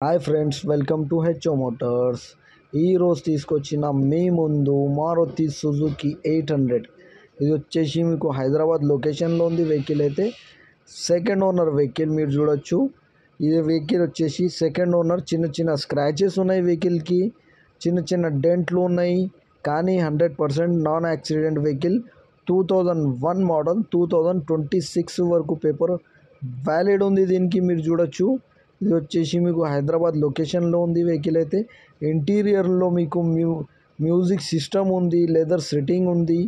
Hi friends, welcome to HO Motors. ఈరోజు తీసుకొచ్చిన మీ ముందు మారుతి సుజుకి 800. ఇది వచ్చేసి మీకు హైదరాబాద్ లొకేషన్లో ఉంది. వెహికల్ అయితే సెకండ్ ఓనర్ వెహికల్ మీరు చూడొచ్చు. ఇది వెహికల్ వచ్చేసి సెకండ్ ఓనర్. చిన్న చిన్న స్క్రాచెస్ ఉన్నాయి వెహికల్కి, చిన్న చిన్న డెంట్లు ఉన్నాయి, కానీ 100% నాన్ యాక్సిడెంట్ వెహికల్. 2001 మోడల్, 2026 వరకు పేపర్ వ్యాలిడ్ ఉంది దీనికి. మీరు చూడొచ్చు, ఇది వచ్చేసి మీకు హైదరాబాద్ లొకేషన్లో ఉంది వెహికల్ అయితే. ఇంటీరియర్లో మీకు మ్యూజిక్ సిస్టమ్ ఉంది, లెదర్ సిట్టింగ్ ఉంది,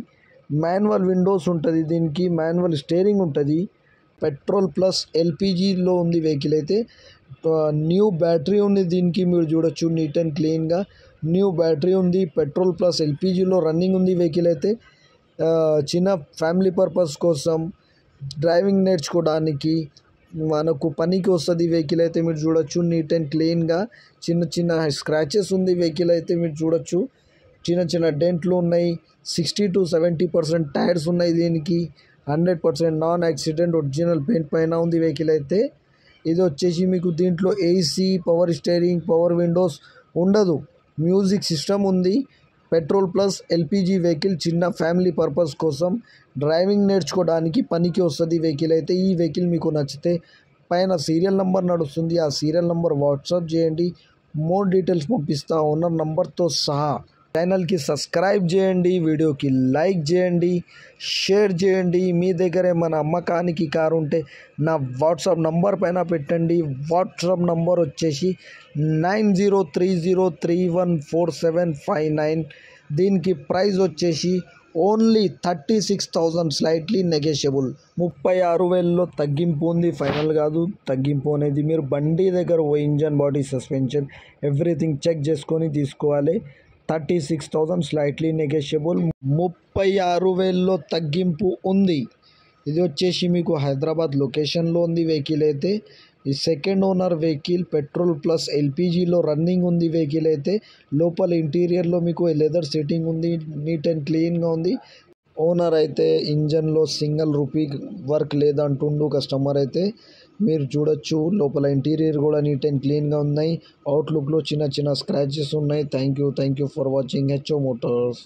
మాన్యువల్ విండోస్ ఉంటుంది దీనికి, మాన్యువల్ స్టీరింగ్ ఉంటుంది. పెట్రోల్ ప్లస్ ఎల్పిజిలో ఉంది వెహికల్ అయితే. న్యూ బ్యాటరీ ఉంది దీనికి, మీరు చూడొచ్చు నీట్ అండ్ క్లీన్గా న్యూ బ్యాటరీ ఉంది. పెట్రోల్ ప్లస్ ఎల్పిజిలో రన్నింగ్ ఉంది వెహికల్ అయితే. చిన్న ఫ్యామిలీ పర్పస్ కోసం, డ్రైవింగ్ నేర్చుకోవడానికి మనకు పనికి వస్తుంది వెహికల్ అయితే. మీరు చూడొచ్చు నీట్ అండ్ క్లీన్గా. చిన్న చిన్న స్క్రాచెస్ ఉంది వెహికల్ అయితే. మీరు చూడొచ్చు చిన్న చిన్న డెంట్లు ఉన్నాయి. 60 to 70% టైర్స్ ఉన్నాయి దీనికి. 100% నాన్ యాక్సిడెంట్ ఒరిజినల్ పెయింట్ పైన ఉంది వెహికల్ అయితే. ఇది వచ్చేసి మీకు దీంట్లో AC, power steering, power Windows ఉండదు. మ్యూజిక్ సిస్టమ్ ఉంది. పెట్రోల్ ప్లస్ ఎల్పిజి వెహికల్, చిన్న ఫ్యామిలీ పర్పస్ కోసం, డ్రైవింగ్ నేర్చుకోవడానికి పనికి వస్తుంది వెహికల్ అయితే. ఈ వెహికల్ మీకు నచ్చితే పైన సీరియల్ నెంబర్ నడుస్తుంది, ఆ సీరియల్ నెంబర్ వాట్సాప్ చేయండి. మోర్ డీటెయిల్స్ పంపిస్తా ఓనర్ నెంబర్తో సహా. ఛానల్కి సబ్స్క్రైబ్ చేయండి, వీడియోకి లైక్ చేయండి, షేర్ చేయండి. మీ దగ్గర ఏమైనా అమ్మకానికి కారు ఉంటే నా వాట్సాప్ నంబర్ పైన పెట్టండి. వాట్సాప్ నంబర్ వచ్చేసి 9030314759. దీనికి ప్రైస్ వచ్చేసి ఓన్లీ 36,000, స్లైట్లీ నెగోషియబుల్. 36,000లో తగ్గింపు ఉంది, ఫైనల్ కాదు తగ్గింపు అనేది. మీరు బండి దగ్గర పోయి engine, body, suspension everything check చేసుకొని తీసుకోవాలి. 36,000 స్లైట్లీ నెగోషియబుల్. 36,000లో తగ్గింపు ఉంది. ఇది వచ్చేసి మీకు హైదరాబాద్ లొకేషన్లో ఉంది వెహికల్ అయితే. ఈ second owner vehicle, petrol plus ఎల్పిజిలో రన్నింగ్ ఉంది వెహికల్ అయితే. లోపల ఇంటీరియర్లో మీకు లెదర్ సిట్టింగ్ ఉంది, నీట్ అండ్ క్లీన్గా ఉంది. ఓనర్ అయితే ఇంజన్లో సింగిల్ రూపీ వర్క్ లేదంటుండు కస్టమర్ అయితే. మీరు చూడొచ్చు లోపల ఇంటీరియర్ కూడా నీట్ అండ్ క్లీన్గా ఉన్నాయి. అవుట్లుక్లో చిన్న చిన్న స్క్రాచెస్ ఉన్నాయి. Thank you for watching HO Motors.